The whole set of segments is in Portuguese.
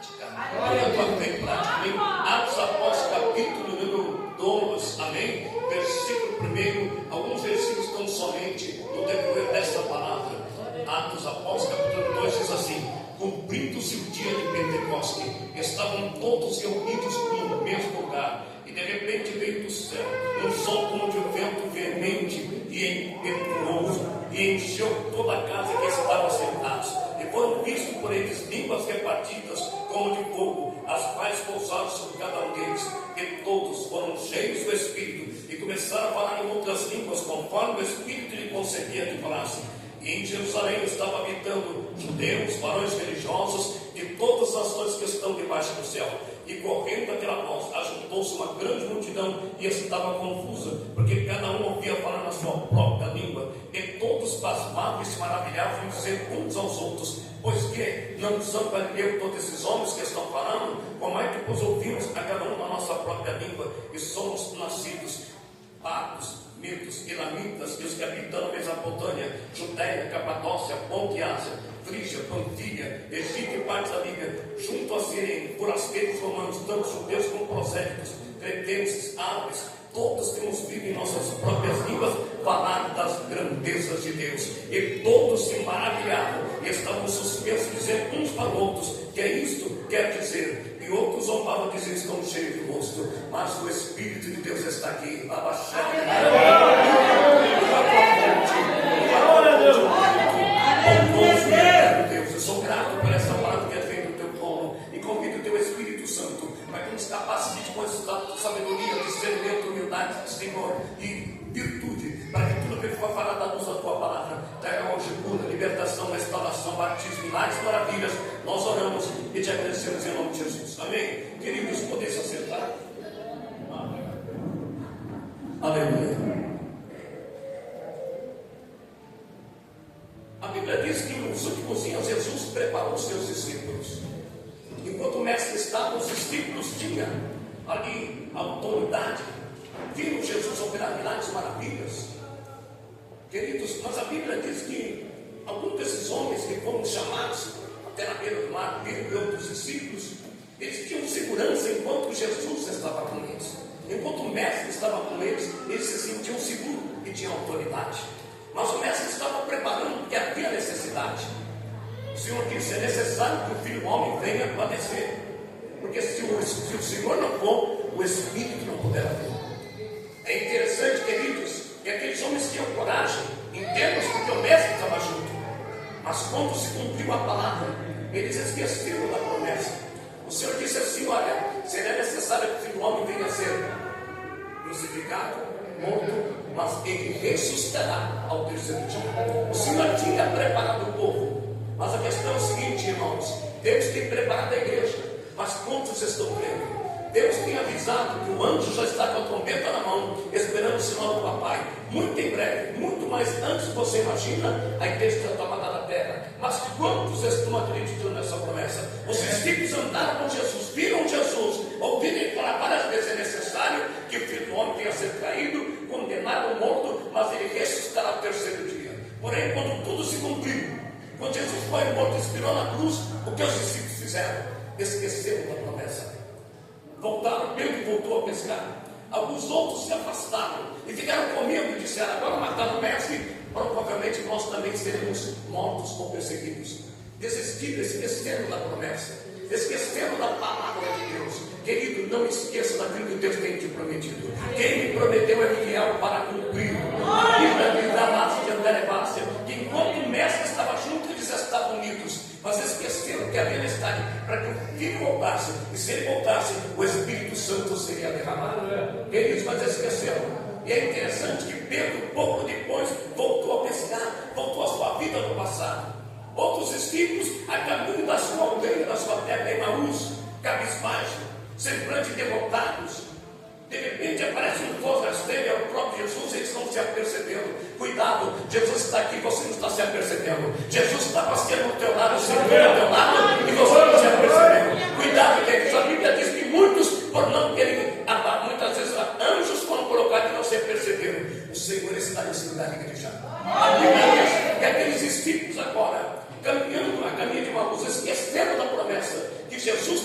prática. Põe a tua fé em prática, amém? Atos Apóstolos, capítulo número 2, amém? Versículo 1, alguns versículos estão somente no decorrer desta palavra. Atos Apóstolos, capítulo 2, diz assim: cumprindo-se o dia de Pentecoste, estavam todos reunidos no mesmo lugar, e de repente veio do céu um som como de um vento veemente e impetuoso, e encheu toda a casa que estava sentados, e foram vistos por eles línguas repartidas como de fogo, as quais pousaram sobre cada um deles, e todos foram cheios do Espírito, e começaram a falar em outras línguas, conforme o Espírito lhe concedia que falassem. E em Jerusalém estavam habitando judeus, varões religiosos de todas as nações que estão debaixo do céu. E correndo aquela voz, ajuntou-se uma grande multidão e estava confusa, porque cada um ouvia falar na sua própria língua. E todos pasmavam e se maravilhavam, dizendo uns aos outros: pois que não são galileus todos esses homens que estão falando? Como é que os ouvimos a cada um na nossa própria língua? E somos nascidos partos, medos, elamitas, e os que habitam na Mesopotâmia, Judéia, Capadócia, Ponto e Ásia, Frígia, Panfilha, Egito e parte da Líbia, junto a Cirene, forasteiros romanos, tanto judeus como prosélitos, cretenses, árabes, todos temos vindo em nossas próprias línguas falar das grandezas de Deus. E todos se maravilhavam e estavam suspensos, dizendo uns para outros: que é isto quer dizer? E outros zombavam, dizendo: estão cheios de rosto, mas o Espírito de Deus está aqui, abaixado. Deus, eu sou grato por essa palavra que vem do teu trono, e convido o teu Espírito Santo para que nos capacite com essa sabedoria, discernimento, humildade, Senhor, e virtude, para que tudo que for falar da luz da tua palavra traga hoje cura, libertação, restauração, batismo, milagres, maravilhas. Nós oramos e te agradecemos em nome de Jesus. Amém? Queridos, podeis acertar? Aleluia. A Bíblia diz que nos últimos dias Jesus preparou os seus discípulos. Enquanto o mestre estava, os discípulos tinham ali a autoridade. Viram Jesus operar milagres e maravilhas. Queridos, mas a Bíblia diz que alguns desses homens que foram chamados até na beira do mar, Pedro e outros discípulos, eles tinham segurança enquanto Jesus estava com eles. Enquanto o mestre estava com eles, eles se sentiam seguros e tinham autoridade. Mas o mestre estava preparando porque havia necessidade. O Senhor disse: é necessário que o Filho do Homem venha padecer, porque se o Senhor não for, o Espírito não poderá vir. É interessante, queridos, que aqueles homens tinham coragem em termos porque o mestre estava junto. Mas quando se cumpriu a palavra, eles esqueceram da promessa. O Senhor disse assim: olha, seria necessário que o Filho do Homem venha a ser crucificado, morto, mas ele ressuscitará ao terceiro dia. O Senhor tinha preparado o povo, mas a questão é o seguinte, irmãos: Deus tem preparado a igreja, mas quantos estão crendo? Deus tem avisado que o anjo já está com a trombeta na mão, esperando o sinal do papai. Muito em breve, muito mais antes do que você imagina, a igreja já está mandada na terra. Mas quantos estão acreditando nessa promessa? Os discípulos andaram com Jesus, viram Jesus, ouviram ele falar várias vezes: é necessário que o Filho do Homem tenha sido traído, condenado, morto, mas ele ressuscitará ao terceiro dia. Porém, quando tudo se cumpriu, quando Jesus foi morto e expirou na cruz, o que os discípulos fizeram? Esqueceram da promessa. Voltaram, Pedro voltou a pescar. Alguns outros se afastaram e ficaram com medo e disseram: agora mataram o mestre, provavelmente nós também seremos mortos ou perseguidos. Desistiram, esqueceram da promessa, esqueceram da palavra de Deus. Querido, não esqueça daquilo que Deus tem te prometido. Quem me prometeu é fiel para cumprir. Que enquanto o mestre estava junto, eles estavam unidos, mas esqueceram que havia necessidade para que o Filho voltasse, e se ele voltasse, o Espírito Santo seria derramado. Eles mas esqueceram. E é interessante que Pedro, pouco depois, voltou a pescar, voltou à sua vida no passado. Outros discípulos, a caminho da sua aldeia, da sua terra, Emaús, cabisbaixo, semblante derrotados. De repente aparece um voz rasteira, é o próprio Jesus, eles estão se apercebendo. Cuidado, Jesus está aqui, você não está se apercebendo. Jesus está passeando ao teu lado, sentando ao teu lado, e você não está se apercebendo. Cuidado, queridos, a Bíblia diz que muitos, por não querem amar, muitas vezes anjos foram colocados e não se aperceberam. O Senhor está nesse lugar, igreja. A Bíblia diz que aqueles discípulos agora, caminhando na caminho de uma luz, esqueceram da promessa que Jesus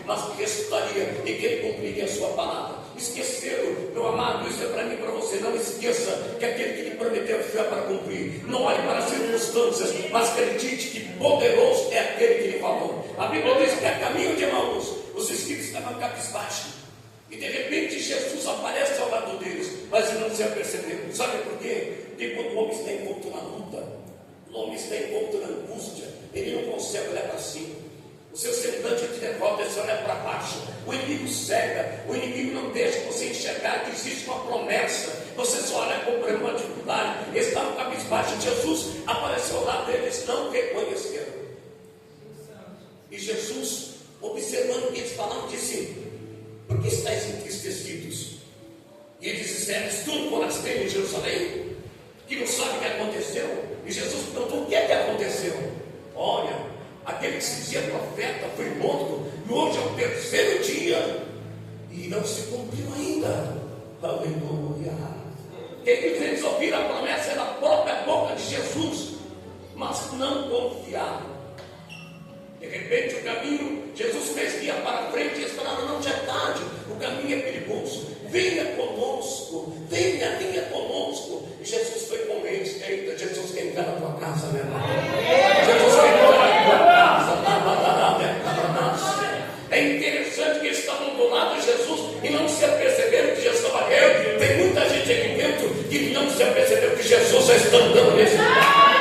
mas que ressuscitaria e que Ele cumpriria a sua palavra. Esqueceram, meu amado, isso é para mim e para você. Não esqueça que aquele que lhe prometeu é para cumprir. Não olhe para as circunstâncias, mas acredite que poderoso é aquele que lhe falou. A Bíblia diz que a caminho de Emaús, os discípulos estavam cabisbaixos. E de repente Jesus aparece ao lado deles, mas eles não se aperceberam. Sabe por quê? Porque quando o homem está envolto na luta, o homem está envolto na angústia, ele não consegue olhar para cima. O seu semblante de derrota, você olha para baixo. O inimigo cega, o inimigo não deixa você enxergar que existe uma promessa. Você só olha com uma dificuldade. Eles estavam cabisbaixos. Jesus apareceu ao lado deles, não reconheceram. E Jesus, observando o que eles falavam, disse: por que estáis entristecidos? E eles disseram: tudo forasteiro em Jerusalém, que não sabe o que aconteceu. E Jesus perguntou: o que é que aconteceu? Olha, aquele que se dizia profeta foi morto, e hoje é o terceiro dia, e não se cumpriu ainda. Aleluia. Queridos, eles ouviram a promessa da própria boca de Jesus, mas não confiaram. De repente o caminho, Jesus fez guia para frente, e eles falaram: não, já é tarde, o caminho é perigoso, venha conosco, venha conosco. E Jesus foi com eles. Eita, Jesus quer entrar na tua casa, meu irmão. Jesus quer entrar na tua casa. É interessante que eles estavam do lado de Jesus e não se aperceberam que Jesus estava ali. Tem muita gente aqui dentro que não se apercebeu que Jesus já está andando nesse lugar.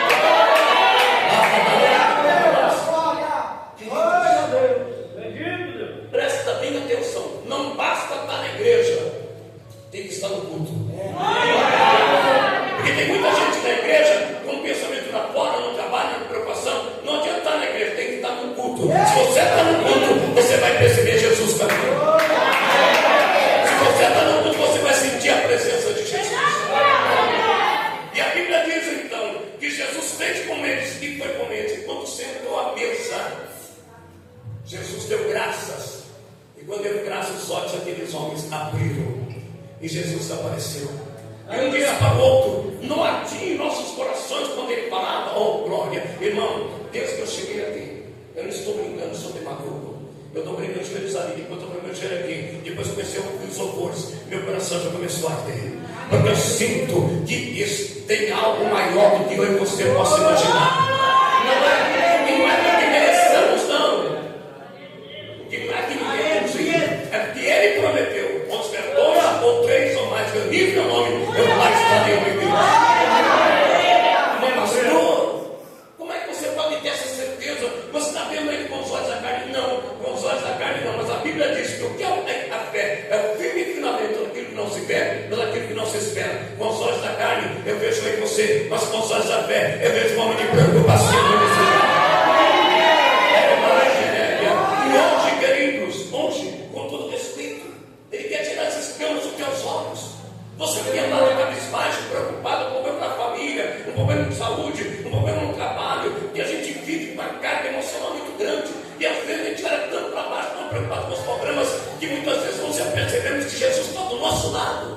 Presta bem atenção, não basta estar na igreja, tem que estar no culto. Porque tem muita gente na igreja com pensamento lá fora, no trabalho, na preocupação. Não adianta estar na igreja, tem que estar no culto. Se você está no culto, você vai perceber Jesus caminhando. Se você está no culto, você vai sentir a presença de Jesus. E a Bíblia diz então que Jesus fez com eles e foi com eles. E quando sentou à mesa, Jesus deu graças. E quando deu graças, os olhos daqueles homens abriram. E Jesus apareceu. E um disse para o outro: não ardia em nossos corações quando ele falava. Oh, glória. Irmão, desde que eu cheguei aqui, eu não estou brincando sobre demagogo. Eu estou brincando de feliz ali. Enquanto eu cheguei aqui, depois comecei a ouvir os louvores, meu coração já começou a arder. Porque eu sinto que tem algo maior do que eu e você possa imaginar. Não é porque mereçamos, não. Que não é que ninguém conseguiu, é porque Ele prometeu: onde tiver 2 ou 3 ou mais reunidos em meu nome, eu lá estarei no meio. Mas pastor, como é que você pode ter essa certeza? Você está vendo ele com os olhos da carne? Não, com os olhos da carne não, mas a Bíblia diz que o que é a fé? É o firme fundamento daquilo que não se vê, mas daquilo que não se espera. Com os olhos da carne eu vejo em você, mas com os olhos da fé eu vejo um homem de preocupação e necessidade. Com todo respeito, Ele quer tirar esses canos dos teus olhos. Você quer andar na cabisbaixo, preocupado, um problema na família, um problema de saúde, um problema no trabalho, e a gente vive com uma carga emocional muito grande, e às vezes a gente olha tanto para baixo, tão preocupado com os problemas, que muitas vezes não se apercebemos que Jesus está do nosso lado.